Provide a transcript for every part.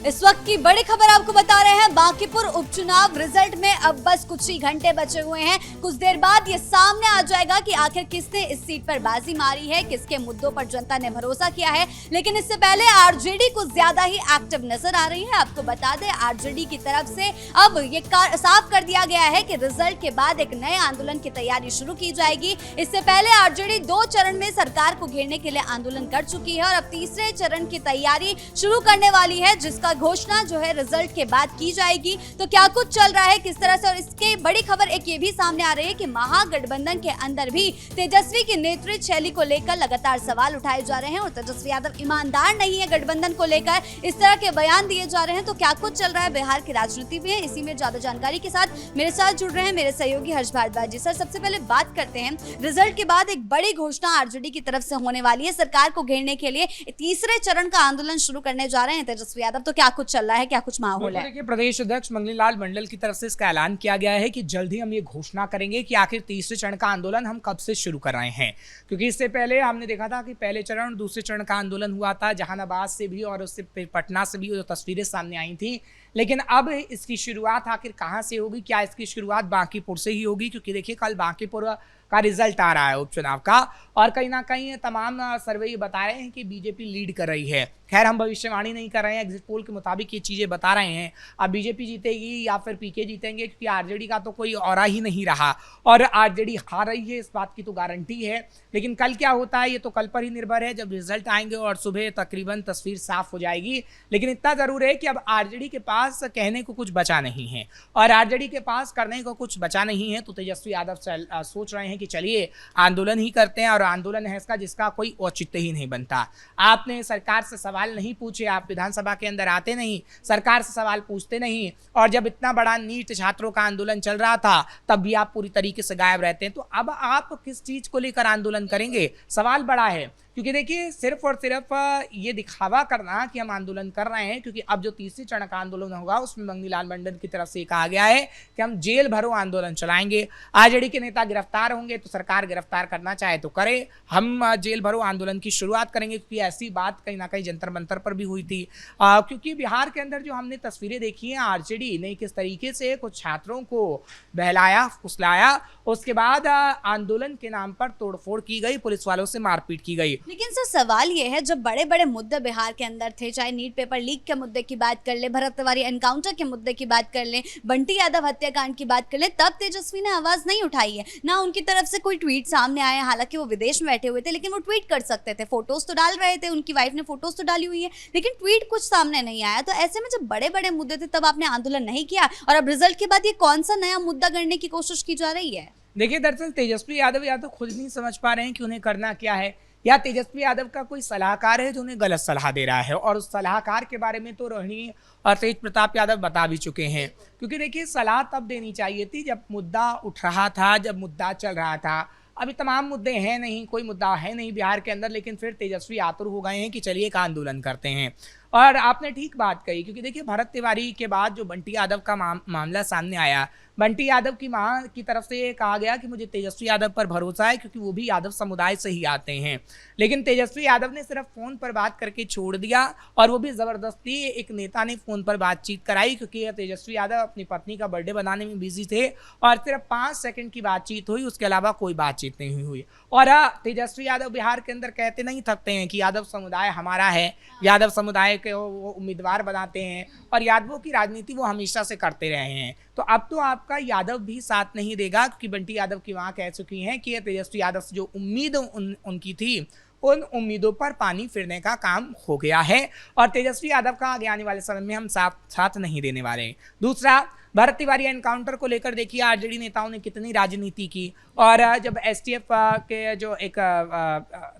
इस वक्त की बड़ी खबर आपको बता रहे हैं। बांकीपुर उपचुनाव रिजल्ट में अब बस कुछ ही घंटे बचे हुए हैं। कुछ देर बाद ये सामने आ जाएगा कि आखिर किसने इस सीट पर बाजी मारी है, किसके मुद्दों पर जनता ने भरोसा किया है। लेकिन इससे पहले आरजेडी कुछ ज्यादा ही एक्टिव नजर आ रही है। आपको बता दें, आरजेडी की तरफ से अब ये साफ कर दिया गया है कि रिजल्ट के बाद एक नए आंदोलन की तैयारी शुरू की जाएगी। इससे पहले आरजेडी 2 चरण में सरकार को घेरने के लिए आंदोलन कर चुकी है और अब तीसरे चरण की तैयारी शुरू करने वाली है, जिसका घोषणा जो है रिजल्ट के बाद की जाएगी। तो क्या कुछ चल रहा है, किस तरह से, और इसके बड़ी खबर एक ये भी सामने आ रही है कि महागठबंधन के अंदर भी तेजस्वी की नेतृत्व शैली को लेकर लगातार सवाल उठाए जा रहे हैं और तेजस्वी यादव ईमानदार नहीं है गठबंधन को लेकर, इस तरह के बयान दिए जा रहे हैं। तो क्या कुछ चल रहा है बिहार की राजनीति में, इसी में ज्यादा जानकारी के साथ मेरे साथ जुड़ रहे हैं मेरे सहयोगी हर्ष भारद्वाज जी। सर, सबसे पहले बात करते हैं, रिजल्ट के बाद एक बड़ी घोषणा आरजेडी की तरफ से होने वाली है। सरकार को घेरने के लिए तीसरे चरण का आंदोलन शुरू करने जा रहे हैं तेजस्वी यादव। तो क्या कुछ चल रहा है, क्या कुछ माहौल है? देखिए, प्रदेश अध्यक्ष मंगनी लाल मंडल की तरफ से इसका ऐलान किया गया है कि जल्द ही हम ये घोषणा करेंगे कि आखिर तीसरे चरण का आंदोलन हम कब से शुरू कर रहे हैं। क्योंकि इससे पहले हमने देखा था कि पहले चरण और दूसरे चरण का आंदोलन हुआ था जहानाबाद से भी और उससे पटना से भी जो तस्वीरें सामने आई थी। लेकिन अब इसकी शुरुआत आखिर कहां से होगी? क्या इसकी शुरुआत बांकीपुर से ही होगी? क्योंकि देखिए, कल बांकीपुर का रिजल्ट आ रहा है उपचुनाव का और कहीं ना कहीं तमाम सर्वे ये बता रहे हैं कि बीजेपी लीड कर रही है। खैर, हम भविष्यवाणी नहीं कर रहे हैं, एग्जिट पोल के मुताबिक ये चीज़ें बता रहे हैं। अब बीजेपी जीतेगी या फिर पीके जीतेंगे, क्योंकि आरजेडी का तो कोई औरा ही नहीं रहा और आरजेडी हार रही है, इस बात की तो गारंटी है। लेकिन कल क्या होता है ये तो कल पर ही निर्भर है, जब रिजल्ट आएंगे और सुबह तकरीबन तस्वीर साफ हो जाएगी। लेकिन इतना जरूर है कि अब आरजेडी के पास कहने को कुछ बचा नहीं है और आरजेडी के पास करने को कुछ बचा नहीं है। तो तेजस्वी यादव सोच रहे हैं कि चलिए आंदोलन ही करते हैं, और आंदोलन है इसका जिसका कोई औचित्य ही नहीं बनता। आपने सरकार से सवाल नहीं पूछे, आप विधानसभा के अंदर आते नहीं, सरकार से सवाल पूछते नहीं, और जब इतना बड़ा नीट छात्रों का आंदोलन चल रहा था तब भी आप पूरी तरीके से गायब रहते हैं। तो अब आप किस चीज को लेकर आंदोलन करेंगे? सवाल बड़ा है। क्योंकि देखिए, सिर्फ और सिर्फ ये दिखावा करना कि हम आंदोलन कर रहे हैं, क्योंकि अब जो तीसरे चरण का आंदोलन होगा उसमें मंगनी लाल मंडल की तरफ से कहा गया है कि हम जेल भरो आंदोलन चलाएंगे। आरजेडी के नेता गिरफ्तार होंगे तो सरकार गिरफ्तार करना चाहे तो करे, हम जेल भरो आंदोलन की शुरुआत करेंगे। क्योंकि ऐसी बात कहीं ना कहीं जंतर मंतर पर भी हुई थी। क्योंकि बिहार के अंदर जो हमने तस्वीरें देखी हैं, आरजेडी ने किस तरीके से कुछ छात्रों को बहलाया फुसलाया, उसके बाद आंदोलन के नाम पर तोड़फोड़ की गई, पुलिस वालों से मारपीट की गई। लेकिन सर, सवाल ये है, जब बड़े बड़े मुद्दे बिहार के अंदर थे, चाहे नीट पेपर लीक के मुद्दे की बात कर ले, भरत तिवारी एनकाउंटर के मुद्दे की बात कर ले, बंटी यादव हत्याकांड की बात कर ले, तब तेजस्वी ने आवाज नहीं उठाई है। ना उनकी तरफ से कोई ट्वीट सामने आया, हालांकि वो विदेश में बैठे हुए थे, लेकिन वो ट्वीट कर सकते थे, फोटोज तो डाल रहे थे, उनकी वाइफ ने फोटोज तो डाली हुई है, लेकिन ट्वीट कुछ सामने नहीं आया। तो ऐसे में जब बड़े बड़े मुद्दे थे तब आपने आंदोलन नहीं किया, और अब रिजल्ट के बाद ये कौन सा नया मुद्दा गढ़ने की कोशिश की जा रही है? देखिए, दरअसल तेजस्वी यादव या तो खुद नहीं समझ पा रहे हैं कि उन्हें करना क्या है, या तेजस्वी यादव का कोई सलाहकार है जो उन्हें गलत सलाह दे रहा है। और उस सलाहकार के बारे में तो रोहिणी और तेज प्रताप यादव बता भी चुके हैं। क्योंकि देखिए, सलाह तब देनी चाहिए थी जब मुद्दा उठ रहा था, जब मुद्दा चल रहा था। अभी तमाम मुद्दे हैं नहीं, कोई मुद्दा है नहीं बिहार के अंदर, लेकिन फिर तेजस्वी आतुर हो गए हैं कि चलिए एक आंदोलन करते हैं। और आपने ठीक बात कही, क्योंकि देखिए, भरत तिवारी के बाद जो बंटी यादव का मामला सामने आया, बंटी यादव की मां की तरफ से ये कहा गया कि मुझे तेजस्वी यादव पर भरोसा है, क्योंकि वो भी यादव समुदाय से ही आते हैं। लेकिन तेजस्वी यादव ने सिर्फ फोन पर बात करके छोड़ दिया, और वो भी जबरदस्ती एक नेता ने फोन पर बातचीत कराई, क्योंकि तेजस्वी यादव अपनी पत्नी का बर्थडे बनाने में बिजी थे और सिर्फ 5 सेकंड की बातचीत हुई, उसके अलावा कोई बातचीत नहीं हुई। और तेजस्वी यादव बिहार के अंदर कहते नहीं थकते हैं कि यादव समुदाय हमारा है, यादव समुदाय के वो उम्मीदवार बनाते हैं, और यादवों की राजनीति वो हमेशा से करते रहे हैं। तो अब तो आपका यादव भी साथ नहीं देगा, क्योंकि बंटी यादव की मां कह चुकी हैं कि तेजस्वी यादव से जो उम्मीद उनकी थी, उन उम्मीदों पर पानी फिरने का काम हो गया है, और तेजस्वी यादव का आगे आने वाले समय में हम साथ नहीं देने वाले हैं। दूसरा, भरत तिवारी एनकाउंटर को लेकर देखिए, आरजेडी नेताओं ने कितनी राजनीति की, और जब एसटीएफ के जो एक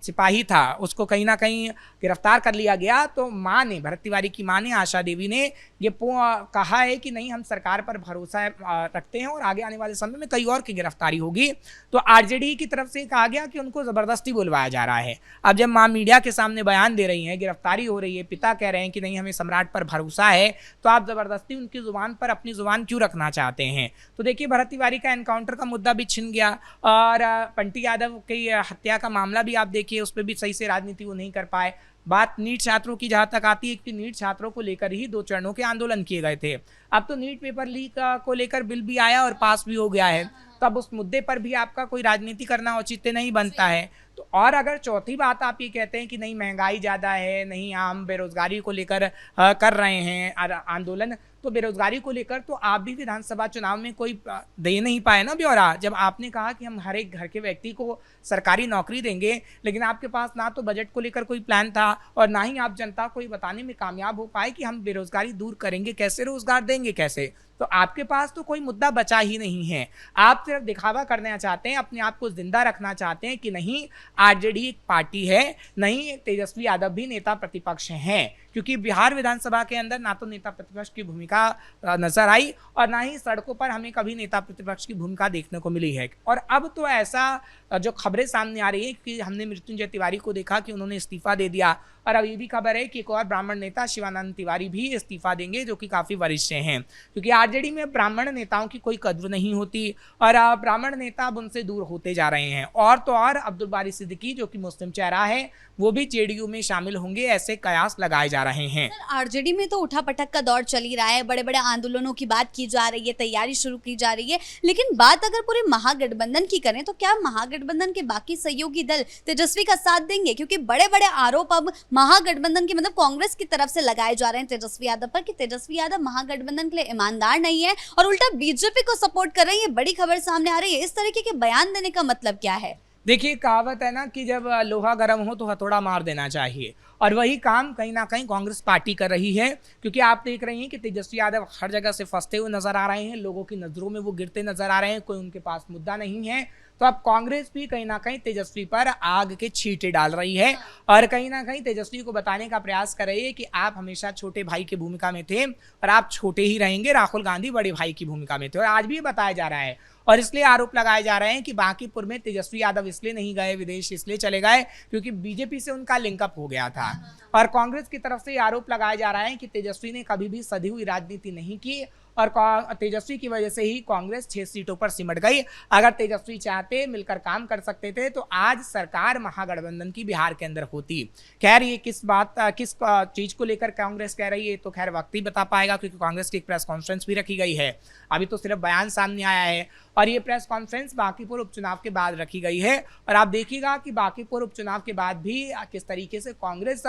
सिपाही था उसको कहीं ना कहीं गिरफ्तार कर लिया गया, तो मां ने, भरत तिवारी की मां ने, आशा देवी ने ये कहा है कि नहीं, हम सरकार पर भरोसा रखते हैं और आगे आने वाले समय में कई और की गिरफ्तारी होगी। तो आरजेडी की तरफ से कहा गया कि उनको जबरदस्ती बुलवाया जा रहा है। अब जब मां मीडिया के सामने बयान दे रही हैं, गिरफ्तारी हो रही है, पिता कह रहे हैं कि नहीं, हमें सम्राट पर भरोसा है, तो आप जबरदस्ती उनकी जुबान पर अपनी जुबान आंदोलन क्यों रखना चाहते हैं। तो देखिए भरत तिवारी का एनकाउंटर का मुद्दा भी छिन गया और पंटी यादव की हत्या का मामला भी आप देखिए, उस पर भी सही से राजनीति वो नहीं कर पाए। बात नीट छात्रों की जहां तक आती है कि नीट छात्रों को लेकर ही 2 चरणों के आंदोलन किए गए थे। अब तो नीट पेपर लीक को लेकर बिल भी आया और पास भी हो गया है, तो अब उस मुद्दे पर भी आपका कोई राजनीति करना औचित्य नहीं बनता है। तो और अगर चौथी बात आप ये कहते हैं कि नहीं महंगाई ज़्यादा है, नहीं हम बेरोजगारी को लेकर कर रहे हैं आंदोलन, तो बेरोजगारी को लेकर तो आप भी विधानसभा चुनाव में कोई दे नहीं पाए ना ब्यौरा। जब आपने कहा कि हम हर एक घर के व्यक्ति को सरकारी नौकरी देंगे, लेकिन आपके पास ना तो बजट को लेकर कोई प्लान था और ना ही आप जनता को ये बताने में कामयाब हो पाए कि हम बेरोजगारी दूर करेंगे कैसे, रोजगार देंगे कैसे। तो आपके पास तो कोई मुद्दा बचा ही नहीं है। आप सिर्फ दिखावा करना चाहते हैं, अपने आप को जिंदा रखना चाहते हैं कि नहीं आरजेडी एक पार्टी है, नहीं तेजस्वी यादव भी नेता प्रतिपक्ष हैं, क्योंकि बिहार विधानसभा के अंदर ना तो नेता प्रतिपक्ष की भूमिका नजर आई और ना ही सड़कों पर हमें कभी नेता प्रतिपक्ष की भूमिका देखने को मिली है। और अब तो ऐसा जो खबरें सामने आ रही है कि हमने मृत्युंजय तिवारी को देखा कि उन्होंने इस्तीफा दे दिया, और अब ये भी खबर है कि एक और ब्राह्मण नेता शिवानंद तिवारी भी इस्तीफा देंगे, जो कि काफी वरिष्ठ हैं, क्योंकि आरजेडी में ब्राह्मण नेताओं की कोई कद्र नहीं होती और ब्राह्मण नेता अब उनसे दूर होते जा रहे हैं। और तो और अब्दुल बारी सिद्दीकी जो कि मुस्लिम चेहरा है, वो भी जेडीयू में शामिल होंगे, ऐसे कयास लगाए जा रहे हैं। आरजेडी में तो उठापटक का दौर चल ही रहा है, बड़े बड़े आंदोलनों की बात की जा रही है, तैयारी शुरू की जा रही है, लेकिन बात अगर पूरे महागठबंधन की करें तो क्या महागठबंधन के बाकी सहयोगी दल तेजस्वी का साथ देंगे? क्योंकि बड़े बड़े आरोप अब महागठबंधन की मतलब कांग्रेस की तरफ से लगाए जा रहे हैं तेजस्वी यादव पर कि तेजस्वी यादव महागठबंधन के लिए ईमानदार नहीं है और उल्टा बीजेपी को सपोर्ट कर रहे हैं। ये बड़ी खबर सामने आ रही है। इस तरीके के बयान देने का मतलब क्या है? देखिए कहावत है ना कि जब लोहा गर्म हो तो हथौड़ा मार देना चाहिए, और वही काम कहीं ना कहीं कांग्रेस पार्टी कर रही है, क्योंकि आप देख रही हैं कि तेजस्वी यादव हर जगह से फंसते हुए नजर आ रहे हैं, लोगों की नजरों में वो गिरते नजर आ रहे हैं, कोई उनके पास मुद्दा नहीं है। तो अब कांग्रेस भी कहीं ना कहीं तेजस्वी पर आग के छींटे डाल रही है और कहीं ना कहीं तेजस्वी को बताने का प्रयास कर रही है कि आप हमेशा छोटे भाई की भूमिका में थे और आप छोटे ही रहेंगे, राहुल गांधी बड़े भाई की भूमिका में थे। और आज भी ये बताया जा रहा है और इसलिए आरोप लगाए जा रहे हैं कि बांकीपुर में तेजस्वी यादव इसलिए नहीं गए विदेश, इसलिए चले गए क्योंकि बीजेपी से उनका लिंकअप हो गया था। और कांग्रेस की तरफ से आरोप लगाया जा रहा है कि तेजस्वी ने कभी भी सधी हुई राजनीति नहीं की और तेजस्वी की वजह से ही कांग्रेस 6 सीटों पर सिमट गई। अगर तेजस्वी चाहते मिलकर काम कर सकते थे तो आज सरकार महागठबंधन की बिहार के अंदर होती। खैर ये किस चीज को लेकर कांग्रेस कह रही है तो खैर वक्त ही बता पाएगा, क्योंकि कांग्रेस की एक प्रेस कॉन्फ्रेंस भी रखी गई है। अभी तो सिर्फ बयान सामने आया है और ये प्रेस कॉन्फ्रेंस बांकीपुर उपचुनाव के बाद रखी गई है। और आप देखिएगा कि बांकीपुर उपचुनाव के बाद भी किस तरीके से कांग्रेस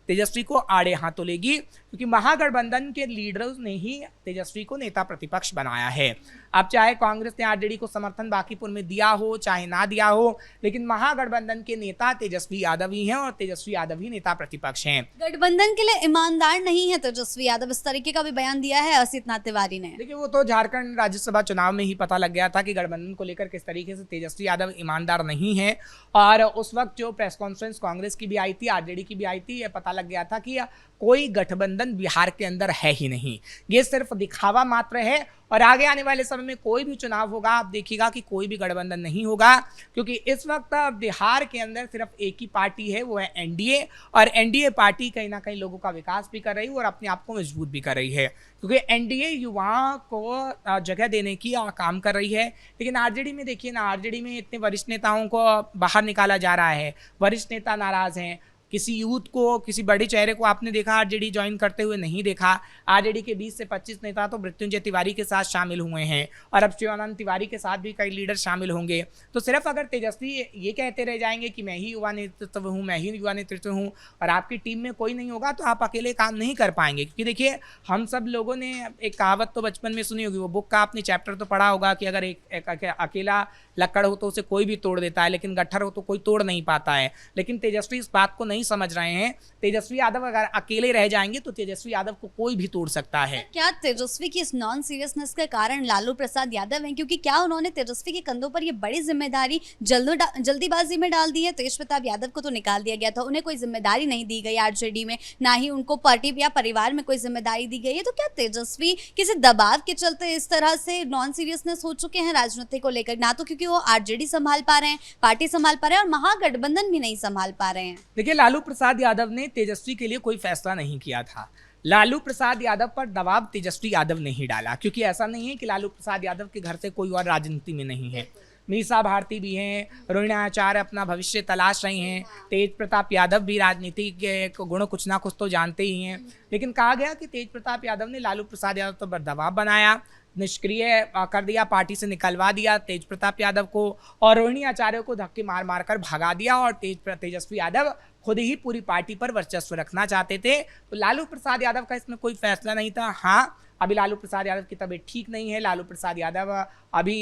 तेजस्वी को आड़े हाथों लेगी, क्योंकि महागठबंधन के लीडर्स ने ही तेजस्वी को नेता प्रतिपक्ष बनाया है। अब चाहे कांग्रेस ने आरजेडी को समर्थन बांकीपुर में दिया हो चाहे ना दिया हो, लेकिन महागठबंधन के नेता तेजस्वी यादव ही हैं और तेजस्वी यादव ही नेता प्रतिपक्ष हैं। गठबंधन के लिए ईमानदार नहीं है तेजस्वी यादव, इस तरीके का भी बयान दिया है असित नाथ तिवारी ने। देखिए वो तो झारखंड राज्यसभा चुनाव में ही पता लग गया था कि गठबंधन को लेकर किस तरीके से तेजस्वी यादव ईमानदार नहीं है। और उस वक्त जो प्रेस कॉन्फ्रेंस कांग्रेस की भी आई थी, आरजेडी की भी आई थी, ये पता लग गया था कि कोई गठबंधन बिहार के अंदर है ही नहीं, ये सिर्फ दिखावा मात्र है। और आगे आने वाले समय में कोई भी चुनाव होगा आप देखिएगा कि कोई भी गठबंधन नहीं होगा, क्योंकि इस वक्त बिहार के अंदर सिर्फ एक ही पार्टी है, वो है एनडीए। और एनडीए पार्टी कहीं ना कहीं लोगों का विकास भी कर रही है और अपने आप को मजबूत भी कर रही है, क्योंकि एनडीए युवाओं को जगह देने की काम कर रही है। लेकिन आरजेडी में देखिए ना, आरजेडी में इतने वरिष्ठ नेताओं को बाहर निकाला जा रहा है, वरिष्ठ नेता नाराज हैं। किसी यूथ को, किसी बड़े चेहरे को आपने देखा आरजेडी ज्वाइन करते हुए नहीं देखा। आरजेडी के 20 से 25 नेता तो मृत्युंजय तिवारी के साथ शामिल हुए हैं और अब शिवानंद तिवारी के साथ भी कई लीडर शामिल होंगे। तो सिर्फ अगर तेजस्वी ये कहते रह जाएंगे कि मैं ही युवा नेतृत्व हूँ, मैं ही युवा नेतृत्व हूँ और आपकी टीम में कोई नहीं होगा, तो आप अकेले काम नहीं कर पाएंगे। क्योंकि देखिए हम सब लोगों ने एक कहावत तो बचपन में सुनी होगी, वो बुक का आपने चैप्टर तो पढ़ा होगा कि अगर एक अकेला लकड़ हो तो उसे कोई भी तोड़ देता है, लेकिन गट्ठर हो तो कोई तोड़ नहीं पाता है। लेकिन तेजस्वी इस बात को नहीं समझ रहे हैं। तेजस्वी यादव अगर अकेले रह जाएंगे तो तेजस्वी यादव को कोई भी तोड़ सकता है। क्या तेजस्वी की इस नॉन सीरियसनेस का कारण लालू प्रसाद यादव हैं? क्योंकि क्या उन्होंने तेजस्वी के कंधों पर ये बड़ी जिम्मेदारी जल्दीबाजी में डाल दी है? तेज प्रताप यादव को तो निकाल दिया गया था, उन्हें कोई जिम्मेदारी नहीं दी गई आरजेडी में, ना ही उनको पार्टी या परिवार में कोई जिम्मेदारी दी गई है। तो क्या तेजस्वी किसी दबाव के चलते इस तरह से नॉन सीरियसनेस हो चुके हैं राजनीति को लेकर? ना तो क्योंकि वो आरजेडी संभाल पा रहे हैं, पार्टी संभाल पा रहे हैं और महागठबंधन भी नहीं संभाल पा रहे हैं। देखिए लालू प्रसाद यादव ने तेजस्वी के लिए कोई फैसला नहीं किया था। लालू प्रसाद यादव पर दबाव तेजस्वी यादव ने ही डाला, क्योंकि ऐसा नहीं है कि लालू प्रसाद यादव के घर से कोई और राजनीति में नहीं है। मीसा भारती भी हैं, रोहिणी आचार्य अपना भविष्य तलाश रही हैं, तेज प्रताप यादव भी राजनीति के गुण कुछ ना कुछ तो जानते ही हैं। लेकिन कहा गया कि तेज प्रताप यादव ने लालू प्रसाद यादव पर दबाव बनाया, निष्क्रिय कर दिया, पार्टी से निकलवा दिया तेज प्रताप यादव को, और रोहिणी आचार्य को धक्के मार मार कर भगा दिया। और तेजस्वी यादव खुद ही पूरी पार्टी पर वर्चस्व रखना चाहते थे। तो लालू प्रसाद यादव का इसमें कोई फैसला नहीं था। हाँ, अभी लालू प्रसाद यादव की तबीयत ठीक नहीं है, लालू प्रसाद यादव अभी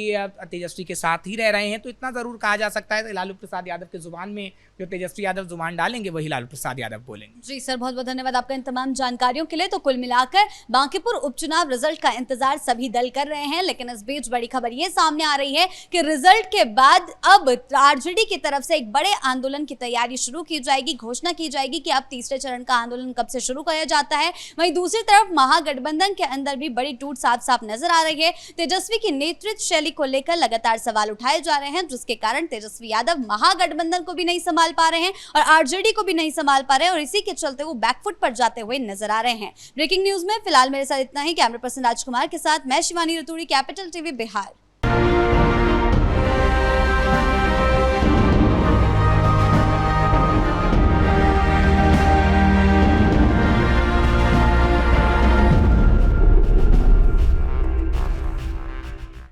तेजस्वी के साथ ही रह रहे हैं। तो इतना ज़रूर कहा जा सकता है कि लालू प्रसाद यादव के जुबान में जो तेजस्वी यादव जुबान डालेंगे वही लालू प्रसाद यादव बोलेंगे। जी सर, बहुत बहुत धन्यवाद आपका इन तमाम जानकारियों के लिए। तो कुल मिलाकर बांकीपुर उपचुनाव रिजल्ट का इंतजार सभी दल कर रहे हैं, लेकिन इस बीच बड़ी खबर ये सामने आ रही है कि रिजल्ट के बाद अब आरजेडी की तरफ से एक बड़े आंदोलन की तैयारी शुरू की जाएगी। घोषणा की जाएगी कि अब तीसरे चरण का आंदोलन कब से शुरू किया जाता है। वहीं दूसरी तरफ महागठबंधन के अंदर भी बड़ी टूट साफ साफ नजर आ रही है। तेजस्वी की नेतृत्व शैली को लेकर लगातार सवाल उठाए जा रहे हैं, जिसके कारण तेजस्वी यादव महागठबंधन को भी नहीं संभाल पा रहे हैं और आरजेडी को भी नहीं संभाल पा रहे हैं, और इसी के चलते वो बैकफुट पर जाते हुए नजर आ रहे हैं। ब्रेकिंग न्यूज में फिलहाल मेरे साथ इतना ही। कैमरा पर्सन राजकुमार के साथ मैं शिवानी रतूड़ी, कैपिटल टीवी बिहार।